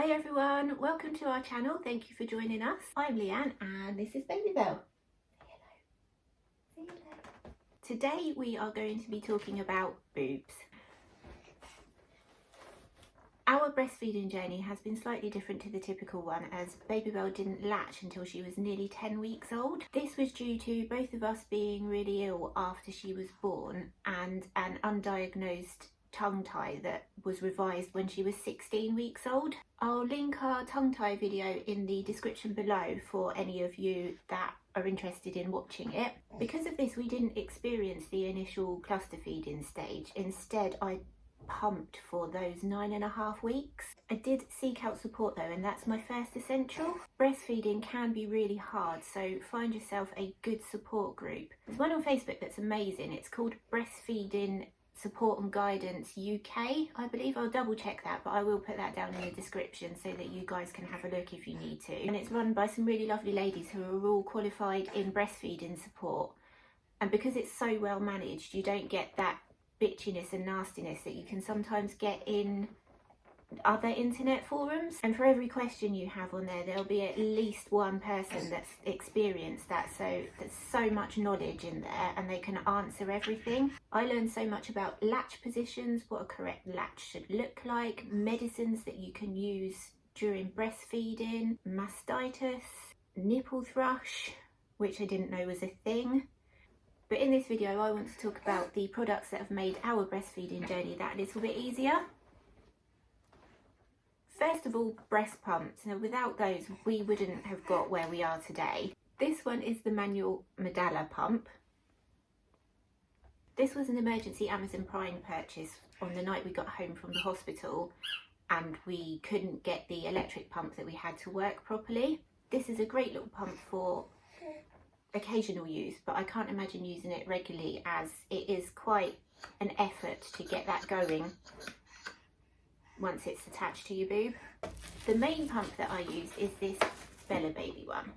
Hi everyone, welcome to our channel. Thank you for joining us. I'm Leanne and this is Babybel. Say hello. Today we are going to be talking about boobs. Our breastfeeding journey has been slightly different to the typical one, as Babybel didn't latch until she was nearly 10 weeks old. This was due to both of us being really ill after she was born and an undiagnosed tongue tie that was revised when she was 16 weeks old. I'll link our tongue tie video in the description below for any of you that are interested in watching it. Because of this, we didn't experience the initial cluster feeding stage. Instead, I pumped for those 9.5 weeks. I did seek out support though, and that's my first essential. Breastfeeding can be really hard, so find yourself a good support group. There's one on Facebook that's amazing. It's called Breastfeeding Support and Guidance UK, I believe. I'll double check that, but I will put that down in the description so that you guys can have a look if you need to. And it's run by some really lovely ladies who are all qualified in breastfeeding support, and because it's so well managed, you don't get that bitchiness and nastiness that you can sometimes get in other internet forums. And for every question you have on there, there'll be at least one person that's experienced that, so there's so much knowledge in there and they can answer everything. I learned so much about latch positions, what a correct latch should look like, medicines that you can use during breastfeeding, mastitis, nipple thrush, which I didn't know was a thing. But in this video I want to talk about the products that have made our breastfeeding journey that little bit easier. First of all, breast pumps. Now without those we wouldn't have got where we are today. This one is the manual Medalla pump. This was an emergency Amazon Prime purchase on the night we got home from the hospital and we couldn't get the electric pump that we had to work properly. This is a great little pump for occasional use, but I can't imagine using it regularly as it is quite an effort to get that going once it's attached to your boob. The main pump that I use is this Bella Baby one.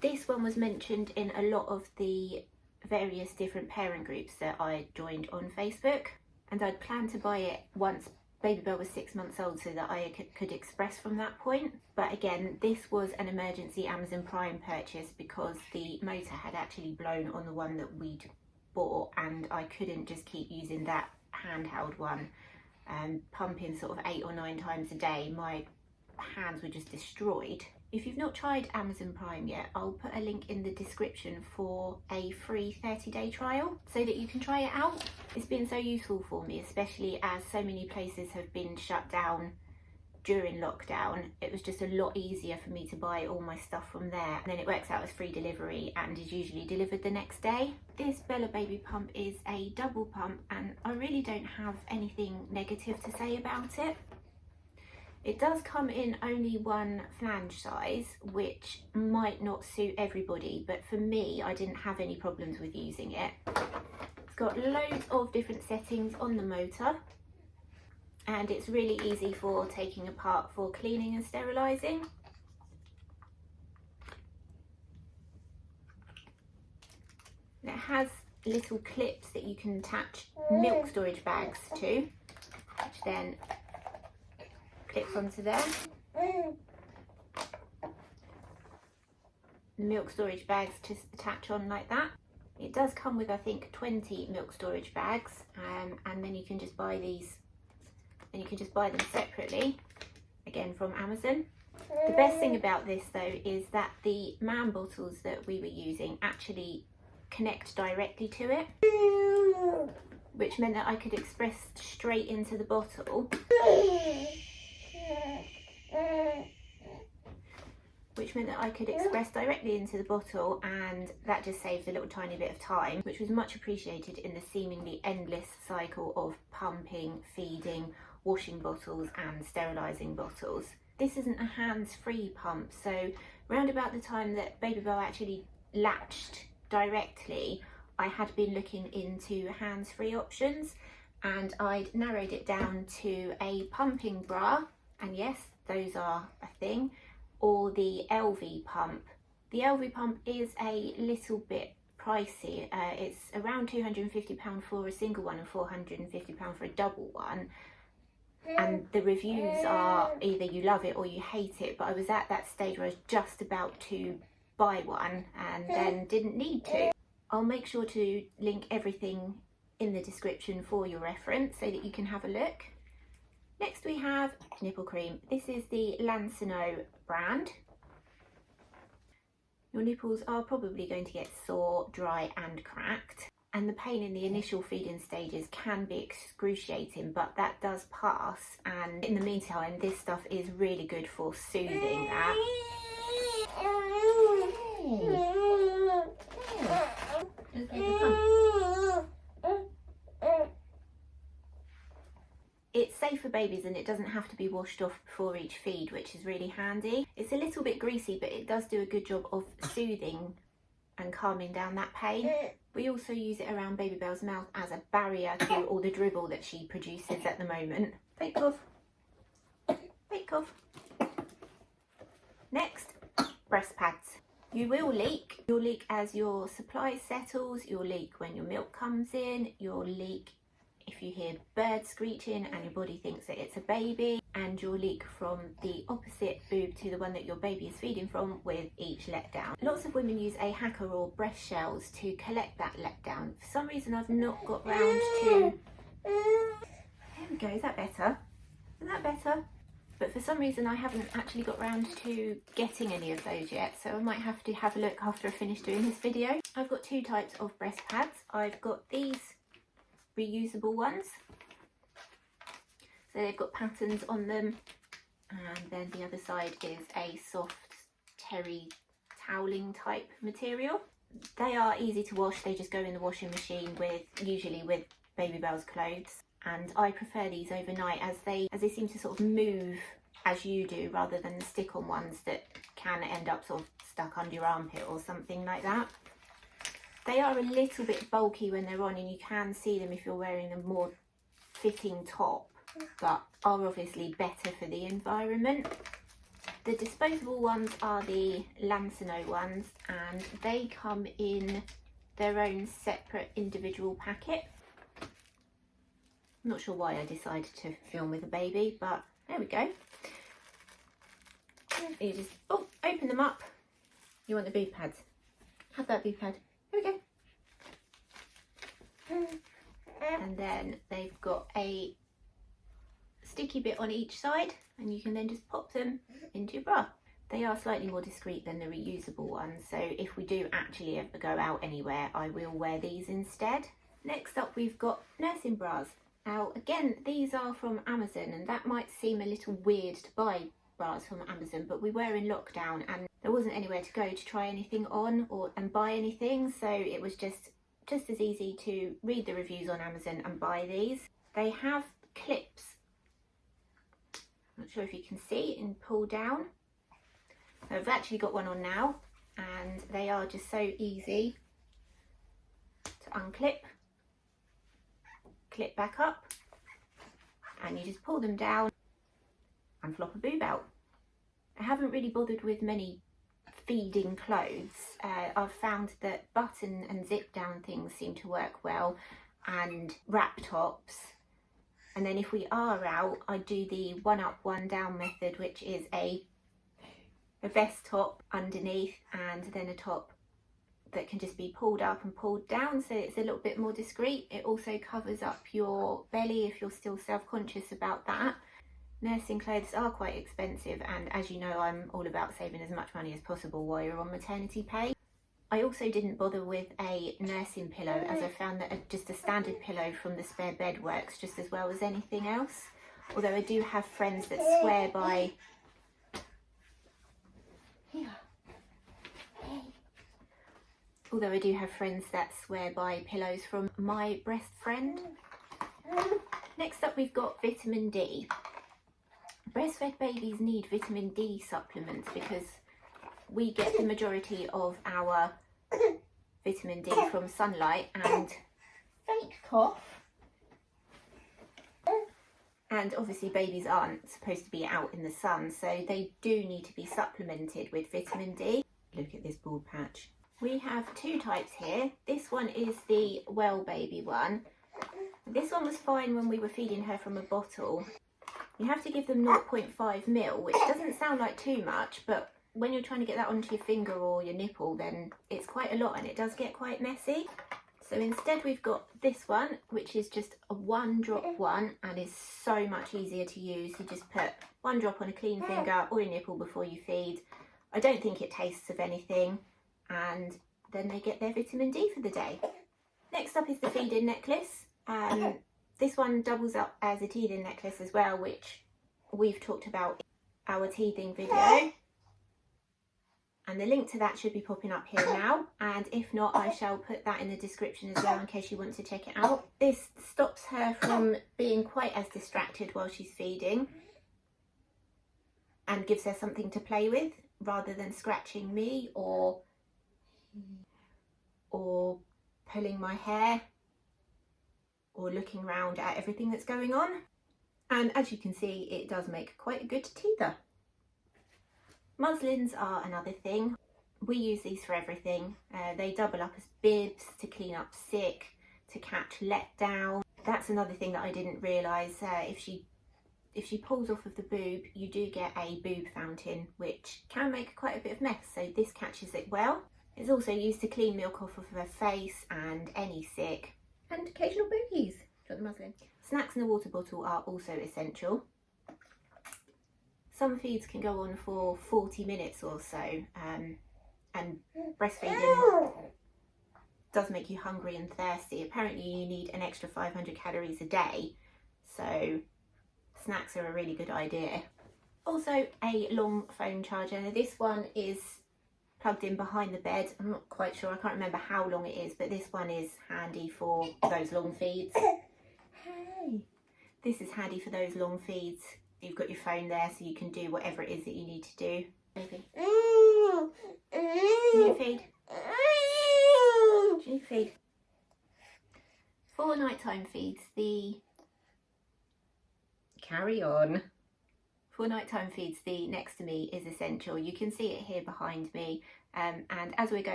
This one was mentioned in a lot of the various different parent groups that I joined on Facebook, and I'd planned to buy it once Babybel was 6 months old so that I could express from that point. But again, this was an emergency Amazon Prime purchase because the motor had actually blown on the one that we'd bought, and I couldn't just keep using that handheld one and pumping sort of 8 or 9 times a day. My hands were just destroyed. If you've not tried Amazon Prime yet, I'll put a link in the description for a free 30-day trial so that you can try it out. It's been so useful for me, especially as so many places have been shut down during lockdown. It was just a lot easier for me to buy all my stuff from there, and then it works out as free delivery and is usually delivered the next day. This Bella Baby pump is a double pump and I really don't have anything negative to say about it. It does come in only one flange size, which might not suit everybody, but for me, I didn't have any problems with using it. It's got loads of different settings on the motor, and it's really easy for taking apart for cleaning and sterilising. It has little clips that you can attach milk storage bags to, which then clips onto there. The milk storage bags just attach on like that. It does come with I think 20 milk storage bags, and then you can just buy these, and you can just buy them separately, again from Amazon. The best thing about this though is that the man bottles that we were using actually connect directly to it, which meant that I could express straight into the bottle, directly into the bottle, and that just saved a little tiny bit of time, which was much appreciated in the seemingly endless cycle of pumping, feeding, washing bottles and sterilising bottles. This isn't a hands-free pump, so round about the time that Babybel actually latched directly, I had been looking into hands-free options, and I'd narrowed it down to a pumping bra, and yes, those are a thing, or the LV pump. The LV pump is a little bit pricey. It's around £250 for a single one and £450 for a double one. and the reviews are either you love it or you hate it, but I was at that stage where I was just about to buy one and then didn't need to. I'll make sure to link everything in the description for your reference so that you can have a look. Next we have nipple cream. This is the Lancino brand. Your nipples are probably going to get sore, dry and cracked, and the pain in the initial feeding stages can be excruciating, but that does pass, and in the meantime this stuff is really good for soothing that. It's safe for babies and it doesn't have to be washed off before each feed, which is really handy. It's a little bit greasy, but it does do a good job of soothing and calming down that pain. We also use it around Babybel's mouth as a barrier to all the dribble that she produces at the moment. Fake cough. Fake cough. Next, breast pads. You will leak. You'll leak as your supply settles, you'll leak when your milk comes in, you'll leak if you hear birds screeching and your body thinks that it's a baby, and you'll leak from the opposite boob to the one that your baby is feeding from with each letdown. Lots of women use a hacker or breast shells to collect that letdown. For some reason I've not got round to... There we go, is that better? Is that better? But for some reason I haven't actually got round to getting any of those yet, so I might have to have a look after I finish doing this video. I've got two types of breast pads. I've got these reusable ones, so they've got patterns on them, and then the other side is a soft terry toweling type material. They are easy to wash, they just go in the washing machine usually with Babybel's clothes, and I prefer these overnight as they seem to sort of move as you do, rather than the stick-on ones that can end up sort of stuck under your armpit or something like that. They are a little bit bulky when they're on, and you can see them if you're wearing a more fitting top, but are obviously better for the environment. The disposable ones are the Lancino ones, and they come in their own separate individual packet. I'm not sure why I decided to film with a baby, but there we go. You just open them up. You want the boob pads? Have that boob pad. Here we go. And then they've got a sticky bit on each side, and you can then just pop them into your bra. They are slightly more discreet than the reusable ones, so if we do actually ever go out anywhere, I will wear these instead. Next up we've got nursing bras. Now again, these are from Amazon, and that might seem a little weird to buy bras from Amazon, but we were in lockdown and there wasn't anywhere to go to try anything on and buy anything, so it was just as easy to read the reviews on Amazon and buy these. They have clips, not sure if you can see, and pull down. So I've actually got one on now, and they are just so easy to unclip, clip back up, and you just pull them down and flop a boob out. I haven't really bothered with many feeding clothes. I've found that button and zip down things seem to work well, and wrap tops. And then if we are out, I do the one up one down method, which is a vest top underneath and then a top that can just be pulled up and pulled down, so it's a little bit more discreet. It also covers up your belly if you're still self-conscious about that. Nursing clothes are quite expensive, and as you know, I'm all about saving as much money as possible while you're on maternity pay. I also didn't bother with a nursing pillow, as I found that just a standard pillow from the spare bed works just as well as anything else. Although I do have friends that swear by... Although I do have friends that swear by pillows from My Breast Friend. Next up we've got vitamin D. Breastfed babies need vitamin D supplements because we get the majority of our vitamin D from sunlight and fake cough. And obviously babies aren't supposed to be out in the sun, so they do need to be supplemented with vitamin D. Look at this bald patch. We have two types here. This one is the Well Baby one. This one was fine when we were feeding her from a bottle. You have to give them 0.5 mil, which doesn't sound like too much, but when you're trying to get that onto your finger or your nipple, then it's quite a lot and it does get quite messy. So instead we've got this one, which is just a 1-drop one and is so much easier to use. You just put 1 drop on a clean finger or your nipple before you feed. I don't think it tastes of anything, and then they get their vitamin D for the day. Next up is the feed-in necklace. This one doubles up as a teething necklace as well, which we've talked about in our teething video. And the link to that should be popping up here now, and if not, I shall put that in the description as well in case you want to check it out. This stops her from being quite as distracted while she's feeding and gives her something to play with rather than scratching me or pulling my hair or looking around at everything that's going on. And as you can see, it does make quite a good teether. Muslins are another thing. We use these for everything. They double up as bibs, to clean up sick, to catch letdown. That's another thing that I didn't realise. If she pulls off of the boob, you do get a boob fountain, which can make quite a bit of mess, so this catches it well. It's also used to clean milk off of her face and any sick, and occasional boobies. Got the muslin. Snacks and a water bottle are also essential. Some feeds can go on for 40 minutes or so, and breastfeeding does make you hungry and thirsty. Apparently you need an extra 500 calories a day, so snacks are a really good idea. Also a long phone charger. Now this one is plugged in behind the bed. I'm not quite sure, I can't remember how long it is, but this one is handy for those long feeds. Hey. This is handy for those long feeds. You've got your phone there so you can do whatever it is that you need to do. Baby. You need a feed? Do you need a feed? For nighttime feeds, carry on. For nighttime feeds, the next to me is essential. You can see it here behind me, and as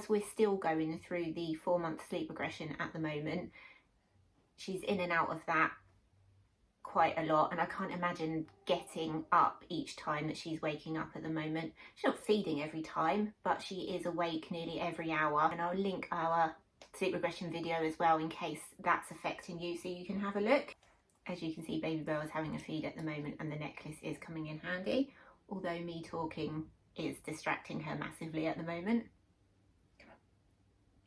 we're still going through the 4-month sleep regression at the moment, she's in and out of that quite a lot, and I can't imagine getting up each time that she's waking up at the moment. She's not feeding every time, but she is awake nearly every hour, and I'll link our sleep regression video as well in case that's affecting you so you can have a look. As you can see, Babybel is having a feed at the moment and the necklace is coming in handy, although me talking is distracting her massively at the moment. Come on,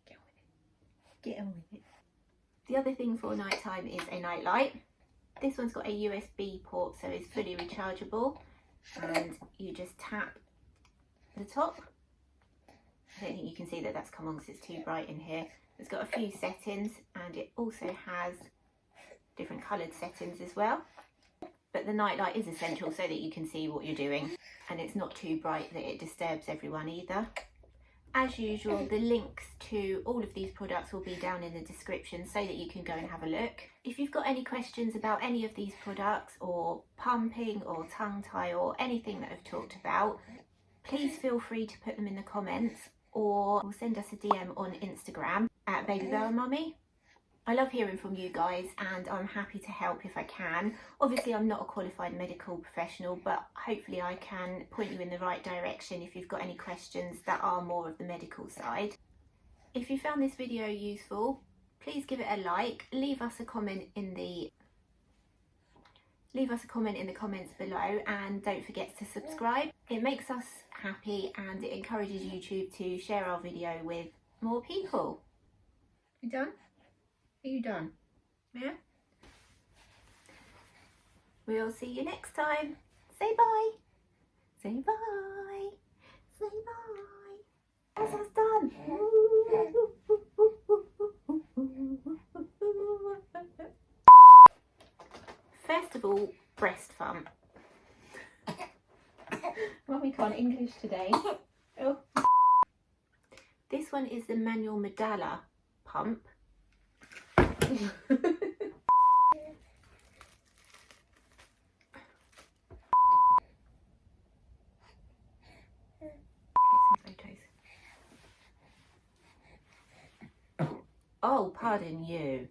get on with it. Get on with it. The other thing for nighttime is a night light. This one's got a USB port, so it's fully rechargeable, and you just tap the top. I don't think you can see that that's come on because it's too bright in here. It's got a few settings, and it also has different coloured settings as well. But the night light is essential so that you can see what you're doing, and it's not too bright that it disturbs everyone either. As usual, the links to all of these products will be down in the description so that you can go and have a look. If you've got any questions about any of these products, or pumping or tongue tie or anything that I've talked about, please feel free to put them in the comments or send us a DM on Instagram at babybelandmummy. I love hearing from you guys, and I'm happy to help if I can. Obviously I'm not a qualified medical professional, but hopefully I can point you in the right direction if you've got any questions that are more of the medical side. If you found this video useful, please give it a like, leave us a comment in the comments below, and don't forget to subscribe. It makes us happy and it encourages YouTube to share our video with more people. You done? Are you done? Yeah? We'll see you next time. Say bye. Say bye. Say bye. Yes, that's done. First of all, breast pump. Well, we can't English today. Oh. This one is the manual Medalla pump. Oh, pardon you.